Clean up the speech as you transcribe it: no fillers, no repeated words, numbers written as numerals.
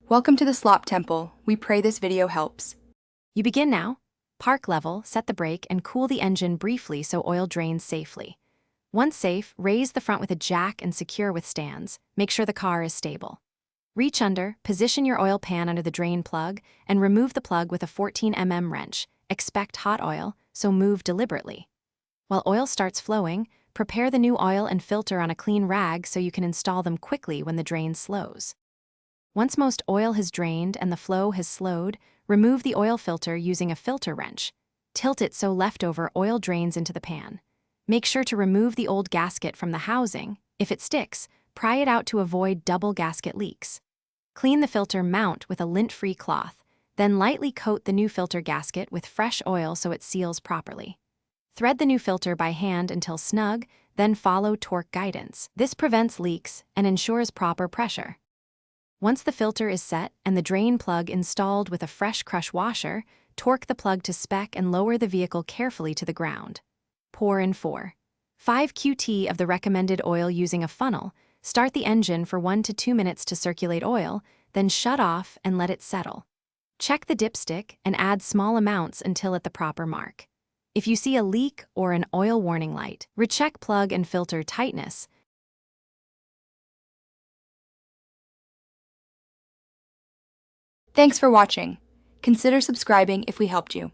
Welcome to the Slop Temple. We pray this video helps. You begin now. Park level, set the brake, and cool the engine briefly so oil drains safely. Once safe, raise the front with a jack and secure with stands. Make sure the car is stable. Reach under, position your oil pan under the drain plug, and remove the plug with a 14 mm wrench. Expect hot oil, so move deliberately. While oil starts flowing, prepare the new oil and filter on a clean rag so you can install them quickly when the drain slows. Once most oil has drained and the flow has slowed, remove the oil filter using a filter wrench. Tilt it so leftover oil drains into the pan. Make sure to remove the old gasket from the housing. If it sticks, pry it out to avoid double gasket leaks. Clean the filter mount with a lint-free cloth, then lightly coat the new filter gasket with fresh oil so it seals properly. Thread the new filter by hand until snug, then follow torque guidance. This prevents leaks and ensures proper pressure. Once the filter is set and the drain plug installed with a fresh crush washer, torque the plug to spec and lower the vehicle carefully to the ground. Pour in 4. 5 QT of the recommended oil using a funnel. Start the engine for 1 to 2 minutes to circulate oil, then shut off and let it settle. Check the dipstick and add small amounts until at the proper mark. If you see a leak or an oil warning light, recheck plug and filter tightness. Thanks for watching. Consider subscribing if we helped you.